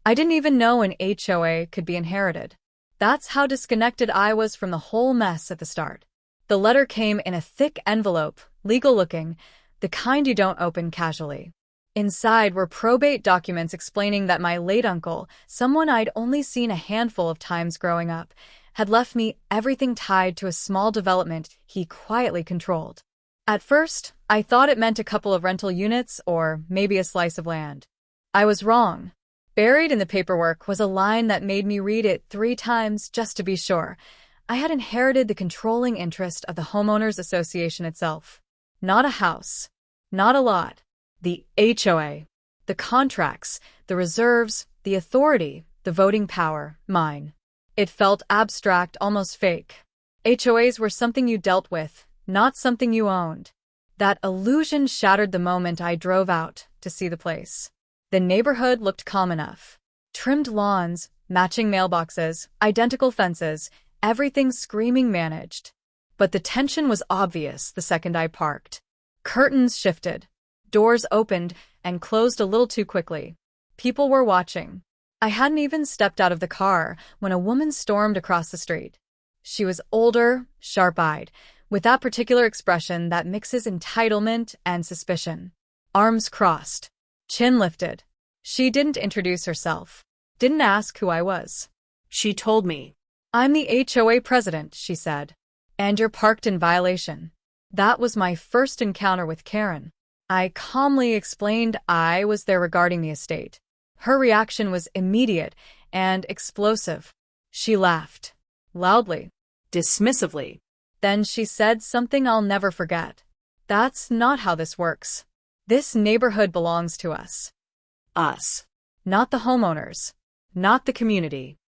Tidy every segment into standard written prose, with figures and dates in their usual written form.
I didn't even know an HOA could be inherited. That's how disconnected I was from the whole mess at the start. The letter came in a thick envelope, legal-looking, the kind you don't open casually. Inside were probate documents explaining that my late uncle, someone I'd only seen a handful of times growing up, had left me everything tied to a small development he quietly controlled. At first, I thought it meant a couple of rental units or maybe a slice of land. I was wrong. Buried in the paperwork was a line that made me read it 3 times just to be sure. I had inherited the controlling interest of the homeowners association itself. Not a house, not a lot. The HOA, the contracts, the reserves, the authority, the voting power, mine. It felt abstract, almost fake. HOAs were something you dealt with, not something you owned. That illusion shattered the moment I drove out to see the place. The neighborhood looked calm enough. Trimmed lawns, matching mailboxes, identical fences, everything screaming managed. But the tension was obvious the second I parked. Curtains shifted. Doors opened and closed a little too quickly. People were watching. I hadn't even stepped out of the car when a woman stormed across the street. She was older, sharp-eyed, with that particular expression that mixes entitlement and suspicion. Arms crossed. Chin lifted. She didn't introduce herself. Didn't ask who I was. She told me. I'm the HOA president, she said. And you're parked in violation. That was my first encounter with Karen. I calmly explained I was there regarding the estate. Her reaction was immediate and explosive. She laughed. Loudly. Dismissively. Then she said something I'll never forget. That's not how this works. This neighborhood belongs to us. Us. Not the homeowners. Not the community.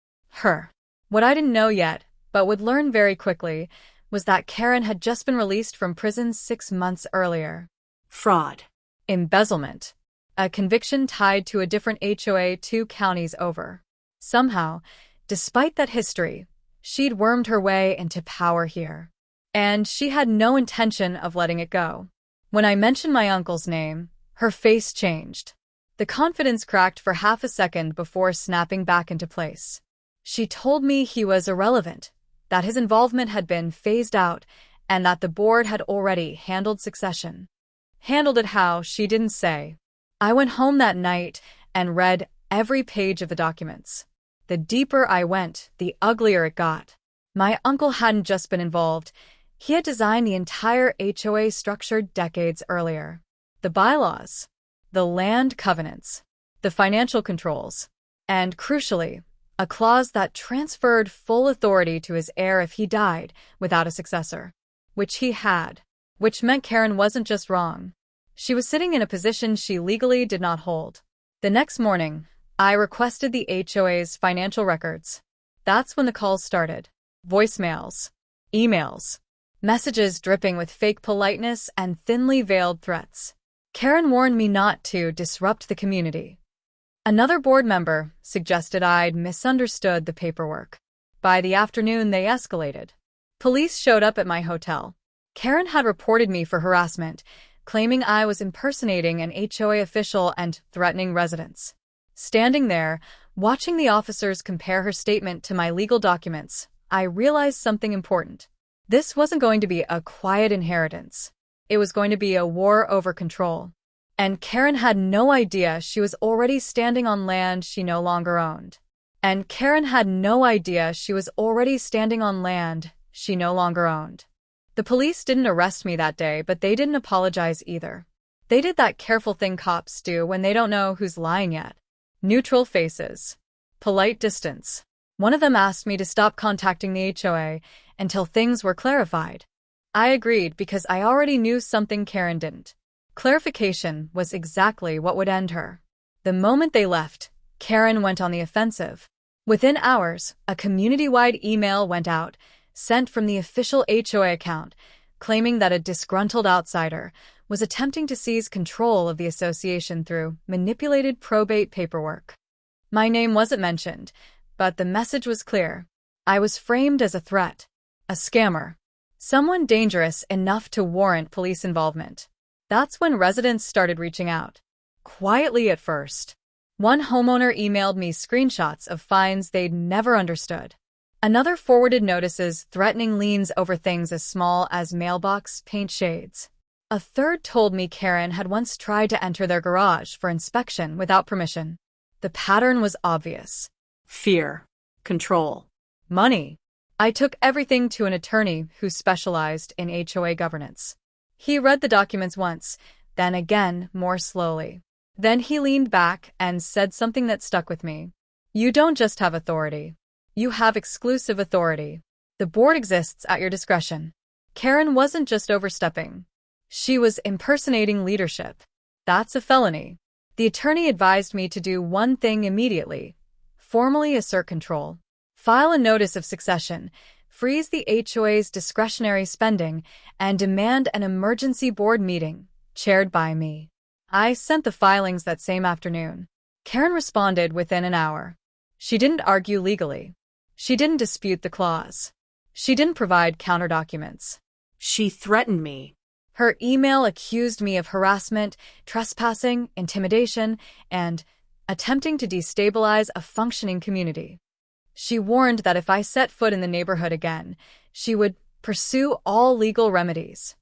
Her. What I didn't know yet, but would learn very quickly, was that Karen had just been released from prison 6 months earlier. Fraud. Embezzlement. A conviction tied to a different HOA 2 counties over. Somehow, despite that history, she'd wormed her way into power here. And she had no intention of letting it go. When I mentioned my uncle's name, her face changed. The confidence cracked for half a second before snapping back into place. She told me he was irrelevant, that his involvement had been phased out, and that the board had already handled succession. Handled it how, she didn't say. I went home that night and read every page of the documents. The deeper I went, the uglier it got. My uncle hadn't just been involved. He had designed the entire HOA structure decades earlier. The bylaws, the land covenants, the financial controls, and crucially, a clause that transferred full authority to his heir if he died without a successor. Which he had. Which meant Karen wasn't just wrong. She was sitting in a position she legally did not hold. The next morning, I requested the HOA's financial records. That's when the calls started. Voicemails, emails, messages dripping with fake politeness and thinly veiled threats. Karen warned me not to disrupt the community. Another board member suggested I'd misunderstood the paperwork. By the afternoon, they escalated. Police showed up at my hotel. Karen had reported me for harassment, claiming I was impersonating an HOA official and threatening residents. Standing there, watching the officers compare her statement to my legal documents, I realized something important. This wasn't going to be a quiet inheritance. It was going to be a war over control. And Karen had no idea she was already standing on land she no longer owned. And Karen had no idea she was already standing on land she no longer owned. The police didn't arrest me that day, but they didn't apologize either. They did that careful thing cops do when they don't know who's lying yet. Neutral faces. Polite distance. One of them asked me to stop contacting the HOA until things were clarified. I agreed because I already knew something Karen didn't. Clarification was exactly what would end her. The moment they left, Karen went on the offensive. Within hours, a community-wide email went out, sent from the official HOA account, claiming that a disgruntled outsider was attempting to seize control of the association through manipulated probate paperwork. My name wasn't mentioned, but the message was clear. I was framed as a threat, a scammer, someone dangerous enough to warrant police involvement. That's when residents started reaching out. Quietly at first. One homeowner emailed me screenshots of fines they'd never understood. Another forwarded notices threatening liens over things as small as mailbox paint shades. A third told me Karen had once tried to enter their garage for inspection without permission. The pattern was obvious. Fear. Control. Money. I took everything to an attorney who specialized in HOA governance. He read the documents once, then again more slowly. Then he leaned back and said something that stuck with me. You don't just have authority. You have exclusive authority. The board exists at your discretion. Karen wasn't just overstepping. She was impersonating leadership. That's a felony. The attorney advised me to do one thing immediately: formally assert control. File a notice of succession, freeze the HOA's discretionary spending, and demand an emergency board meeting, chaired by me. I sent the filings that same afternoon. Karen responded within an hour. She didn't argue legally. She didn't dispute the clause. She didn't provide counter-documents. She threatened me. Her email accused me of harassment, trespassing, intimidation, and attempting to destabilize a functioning community. She warned that if I set foot in the neighborhood again, she would pursue all legal remedies.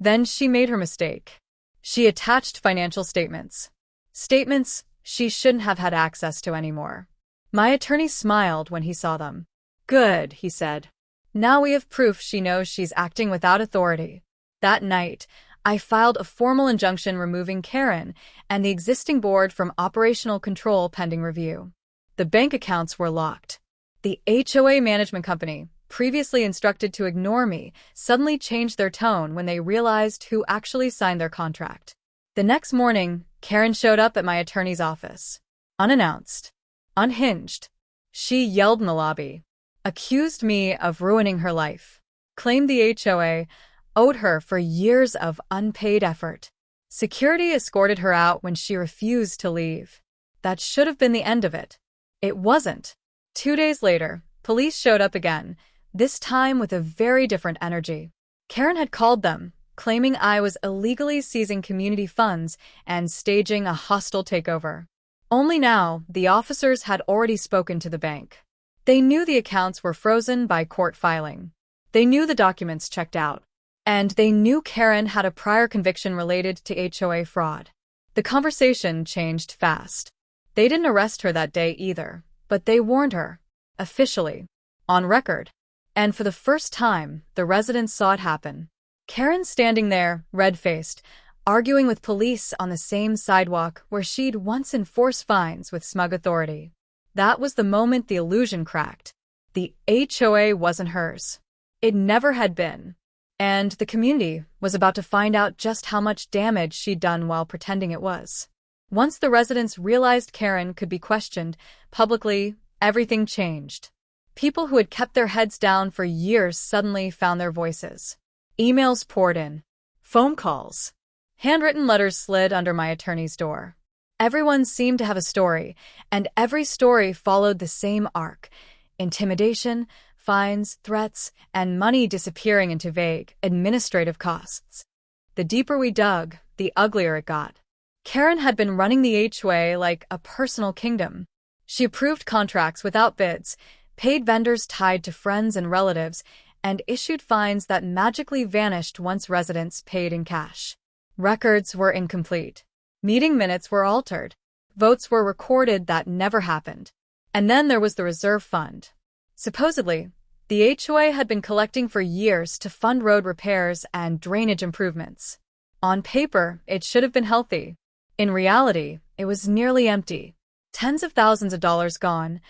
Then she made her mistake. She attached financial statements. Statements she shouldn't have had access to anymore. My attorney smiled when he saw them. Good, he said. Now we have proof she knows she's acting without authority. That night, I filed a formal injunction removing Karen and the existing board from operational control pending review. The bank accounts were locked. The HOA management company, previously instructed to ignore me, suddenly changed their tone when they realized who actually signed their contract. The next morning, Karen showed up at my attorney's office. Unannounced. Unhinged. She yelled in the lobby. Accused me of ruining her life. Claimed the HOA owed her for years of unpaid effort. Security escorted her out when she refused to leave. That should have been the end of it. It wasn't. 2 days later, police showed up again, this time with a very different energy. Karen had called them, claiming I was illegally seizing community funds and staging a hostile takeover. Only now, the officers had already spoken to the bank. They knew the accounts were frozen by court filing. They knew the documents checked out. And they knew Karen had a prior conviction related to HOA fraud. The conversation changed fast. They didn't arrest her that day either, but they warned her. Officially. On record. And for the first time, the residents saw it happen. Karen standing there, red-faced, arguing with police on the same sidewalk where she'd once enforced fines with smug authority. That was the moment the illusion cracked. The HOA wasn't hers. It never had been. And the community was about to find out just how much damage she'd done while pretending it was. Once the residents realized Karen could be questioned publicly, everything changed. People who had kept their heads down for years suddenly found their voices. Emails poured in. Phone calls. Handwritten letters slid under my attorney's door. Everyone seemed to have a story, and every story followed the same arc: intimidation, fines, threats, and money disappearing into vague, administrative costs. The deeper we dug, the uglier it got. Karen had been running the HOA like a personal kingdom. She approved contracts without bids, paid vendors tied to friends and relatives, and issued fines that magically vanished once residents paid in cash. Records were incomplete. Meeting minutes were altered. Votes were recorded that never happened. And then there was the reserve fund. Supposedly, the HOA had been collecting for years to fund road repairs and drainage improvements. On paper, it should have been healthy. In reality, it was nearly empty. Tens of thousands of dollars gone,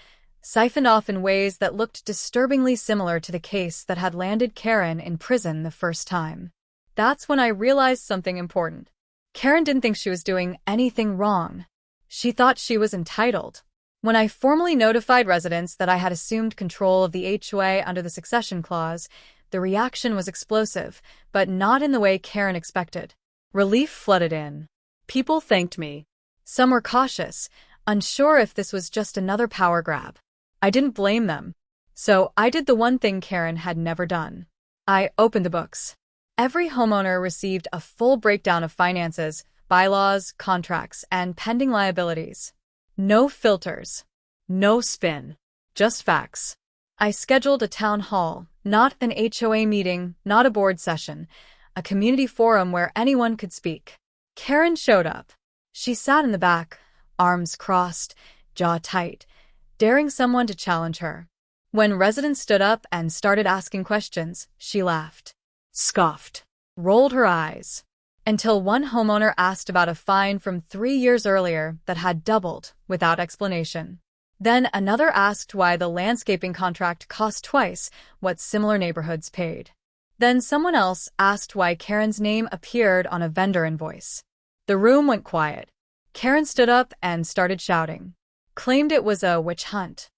siphoned off in ways that looked disturbingly similar to the case that had landed Karen in prison the first time. That's when I realized something important. Karen didn't think she was doing anything wrong. She thought she was entitled. When I formally notified residents that I had assumed control of the HOA under the succession clause, the reaction was explosive, but not in the way Karen expected. Relief flooded in. People thanked me. Some were cautious, unsure if this was just another power grab. I didn't blame them. So I did the one thing Karen had never done. I opened the books. Every homeowner received a full breakdown of finances, bylaws, contracts, and pending liabilities. No filters. No spin. Just facts. I scheduled a town hall, not an HOA meeting, not a board session, a community forum where anyone could speak. Karen showed up. She sat in the back, arms crossed, jaw tight, daring someone to challenge her. When residents stood up and started asking questions, she laughed, Scoffed. rolled her eyes, until one homeowner asked about a fine from 3 years earlier that had doubled without explanation. Then another asked why the landscaping contract cost twice what similar neighborhoods paid. Then someone else asked why Karen's name appeared on a vendor invoice. The room went quiet. Karen stood up and started shouting, claimed it was a witch hunt,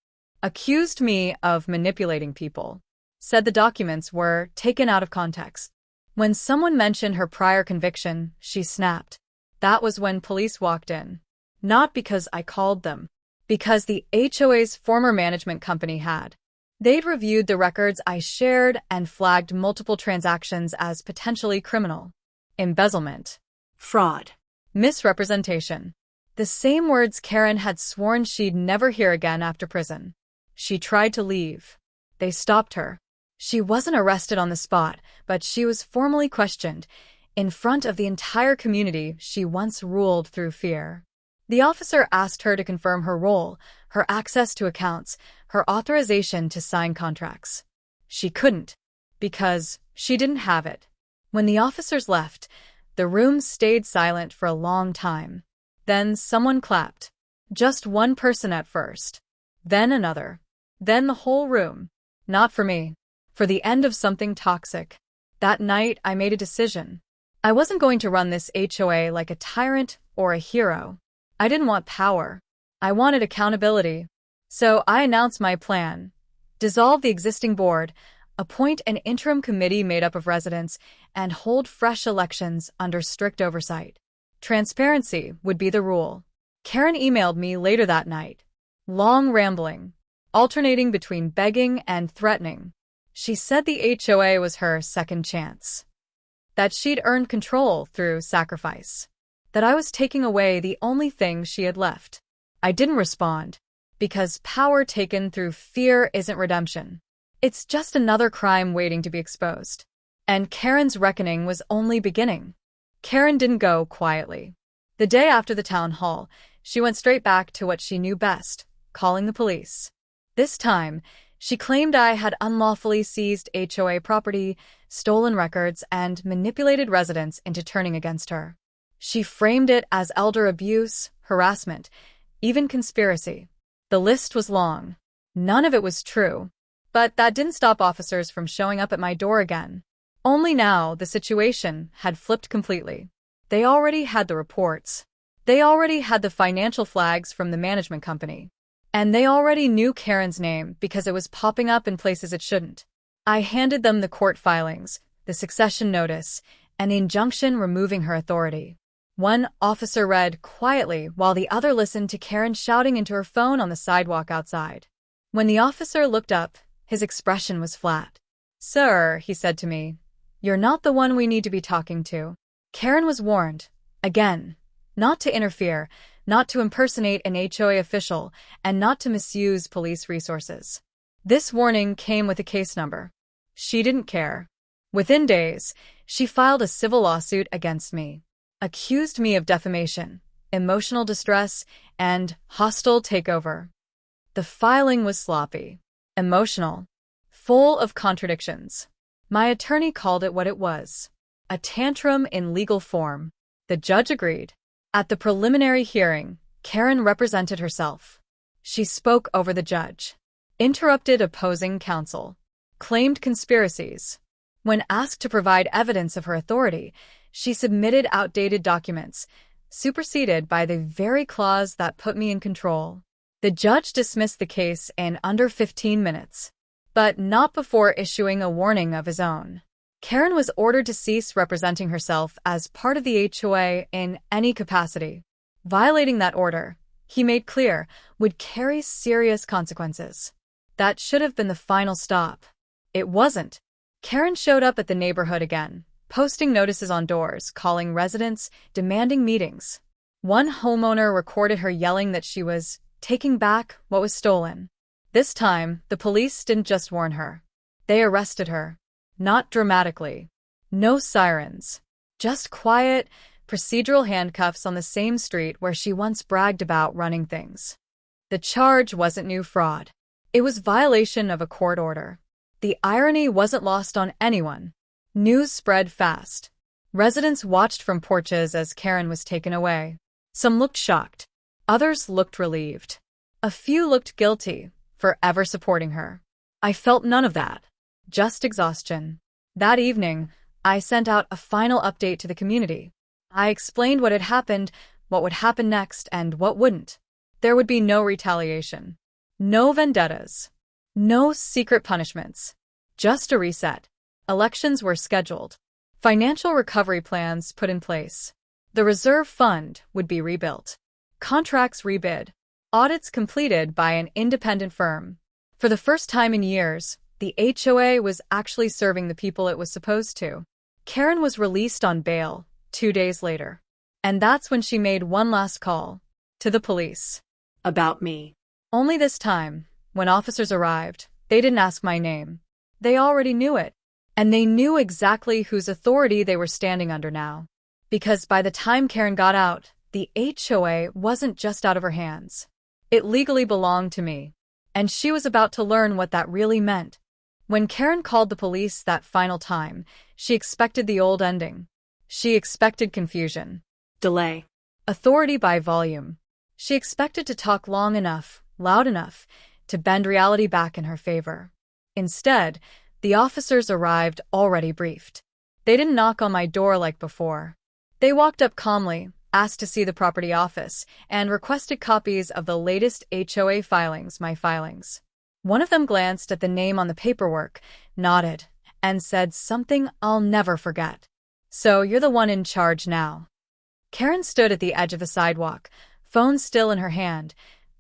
accused me of manipulating people, said the documents were taken out of context. When someone mentioned her prior conviction, she snapped. That was when police walked in. Not because I called them. Because the HOA's former management company had. They'd reviewed the records I shared and flagged multiple transactions as potentially criminal. Embezzlement. Fraud. Misrepresentation. The same words Karen had sworn she'd never hear again after prison. She tried to leave. They stopped her. She wasn't arrested on the spot, but she was formally questioned in front of the entire community she once ruled through fear. The officer asked her to confirm her role, her access to accounts, her authorization to sign contracts. She couldn't, because she didn't have it. When the officers left, the room stayed silent for a long time. Then someone clapped. Just one person at first. Then another. Then the whole room. Not for me. For the end of something toxic. That night, I made a decision. I wasn't going to run this HOA like a tyrant or a hero. I didn't want power. I wanted accountability. So I announced my plan. Dissolve the existing board, appoint an interim committee made up of residents, and hold fresh elections under strict oversight. Transparency would be the rule. Karen emailed me later that night. Long rambling, alternating between begging and threatening. She said the HOA was her second chance. That she'd earned control through sacrifice. That I was taking away the only thing she had left. I didn't respond, because power taken through fear isn't redemption. It's just another crime waiting to be exposed. And Karen's reckoning was only beginning. Karen didn't go quietly. The day after the town hall, she went straight back to what she knew best, calling the police. This time, she claimed I had unlawfully seized HOA property, stolen records, and manipulated residents into turning against her. She framed it as elder abuse, harassment, even conspiracy. The list was long. None of it was true. But that didn't stop officers from showing up at my door again. Only now, the situation had flipped completely. They already had the reports. They already had the financial flags from the management company. And they already knew Karen's name because it was popping up in places it shouldn't. I handed them the court filings, the succession notice, and the injunction removing her authority. One officer read quietly while the other listened to Karen shouting into her phone on the sidewalk outside. When the officer looked up, his expression was flat. "Sir," he said to me, "you're not the one we need to be talking to." Karen was warned, again, not to interfere, not to impersonate an HOA official, and not to misuse police resources. This warning came with a case number. She didn't care. Within days, she filed a civil lawsuit against me. Accused me of defamation, emotional distress, and hostile takeover. The filing was sloppy, emotional, full of contradictions. My attorney called it what it was, a tantrum in legal form. The judge agreed. At the preliminary hearing, Karen represented herself. She spoke over the judge, interrupted opposing counsel, claimed conspiracies. When asked to provide evidence of her authority, she submitted outdated documents, superseded by the very clause that put me in control. The judge dismissed the case in under 15 minutes, but not before issuing a warning of his own. Karen was ordered to cease representing herself as part of the HOA in any capacity. Violating that order, he made clear, would carry serious consequences. That should have been the final stop. It wasn't. Karen showed up at the neighborhood again, posting notices on doors, calling residents, demanding meetings. One homeowner recorded her yelling that she was taking back what was stolen. This time, the police didn't just warn her. They arrested her. Not dramatically. No sirens. Just quiet, procedural handcuffs on the same street where she once bragged about running things. The charge wasn't new fraud. It was violation of a court order. The irony wasn't lost on anyone. News spread fast. Residents watched from porches as Karen was taken away. Some looked shocked. Others looked relieved. A few looked guilty for ever supporting her. I felt none of that. Just exhaustion. That evening, I sent out a final update to the community. I explained what had happened, what would happen next, and what wouldn't. There would be no retaliation. No vendettas. No secret punishments. Just a reset. Elections were scheduled. Financial recovery plans put in place. The reserve fund would be rebuilt. Contracts rebid. Audits completed by an independent firm. For the first time in years, the HOA was actually serving the people it was supposed to. Karen was released on bail 2 days later. And that's when she made one last call. To the police. About me. Only this time, when officers arrived, they didn't ask my name. They already knew it. And they knew exactly whose authority they were standing under now. Because by the time Karen got out, the HOA wasn't just out of her hands. It legally belonged to me. And she was about to learn what that really meant. When Karen called the police that final time, she expected the old ending. She expected confusion. Delay. Authority by volume. She expected to talk long enough, loud enough, to bend reality back in her favor. Instead, the officers arrived already briefed. They didn't knock on my door like before. They walked up calmly, asked to see the property office, and requested copies of the latest HOA filings, my filings. One of them glanced at the name on the paperwork, nodded, and said something I'll never forget. So you're the one in charge now. Karen stood at the edge of the sidewalk, phone still in her hand,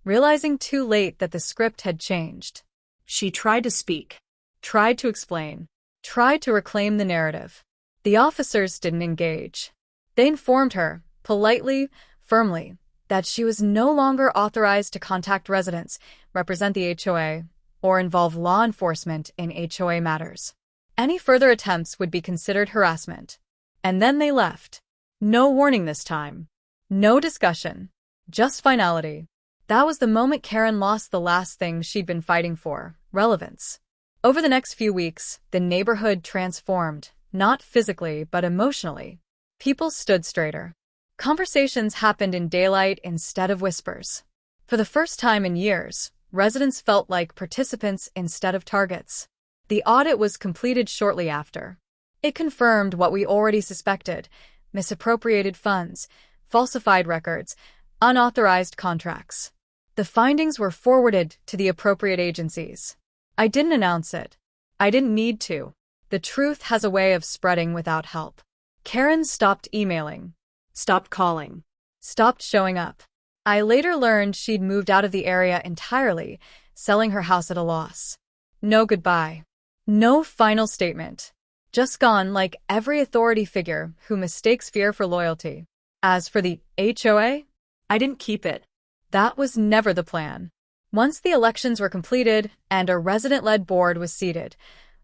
realizing too late that the script had changed. She tried to speak. Tried to explain. Tried to reclaim the narrative. The officers didn't engage. They informed her, politely, firmly, that she was no longer authorized to contact residents, represent the HOA, or involve law enforcement in HOA matters. Any further attempts would be considered harassment. And then they left. No warning this time. No discussion. Just finality. That was the moment Karen lost the last thing she'd been fighting for, relevance. Over the next few weeks, the neighborhood transformed, not physically but emotionally. People stood straighter. Conversations happened in daylight instead of whispers. For the first time in years, residents felt like participants instead of targets. The audit was completed shortly after. It confirmed what we already suspected: misappropriated funds, falsified records, unauthorized contracts. The findings were forwarded to the appropriate agencies. I didn't announce it. I didn't need to. The truth has a way of spreading without help. Karen stopped emailing. Stopped calling. Stopped showing up. I later learned she'd moved out of the area entirely, selling her house at a loss. No goodbye. No final statement. Just gone like every authority figure who mistakes fear for loyalty. As for the HOA, I didn't keep it. That was never the plan. Once the elections were completed and a resident-led board was seated,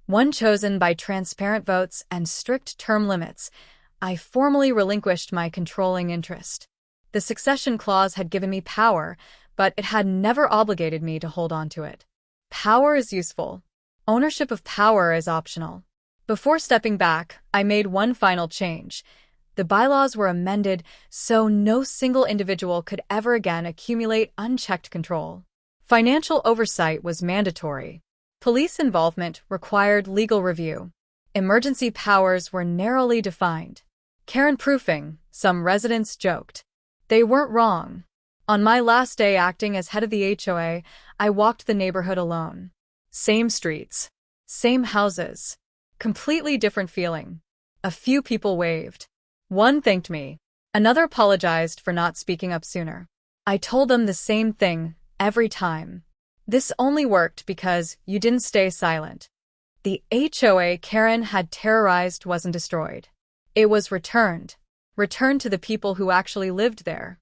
one chosen by transparent votes and strict term limits, I formally relinquished my controlling interest. The succession clause had given me power, but it had never obligated me to hold on to it. Power is useful. Ownership of power is optional. Before stepping back, I made one final change. The bylaws were amended so no single individual could ever again accumulate unchecked control. Financial oversight was mandatory. Police involvement required legal review. Emergency powers were narrowly defined. Karen-proofing, some residents joked. They weren't wrong. On my last day acting as head of the HOA, I walked the neighborhood alone. Same streets. Same houses. Completely different feeling. A few people waved. One thanked me. Another apologized for not speaking up sooner. I told them the same thing every time. This only worked because you didn't stay silent. The HOA Karen had terrorized wasn't destroyed. It was returned. Returned to the people who actually lived there.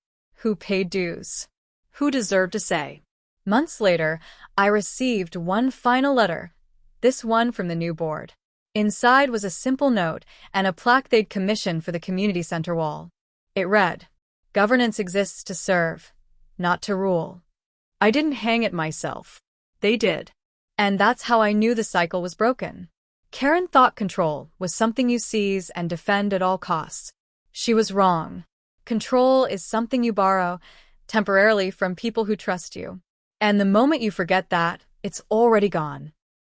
who paid dues. Who deserved to say? Months later, I received one final letter, this one from the new board. Inside was a simple note and a plaque they'd commissioned for the community center wall. It read, "Governance exists to serve, not to rule." I didn't hang it myself. They did. And that's how I knew the cycle was broken. Karen thought control was something you seize and defend at all costs. She was wrong. Control is something you borrow temporarily from people who trust you. And the moment you forget that, it's already gone.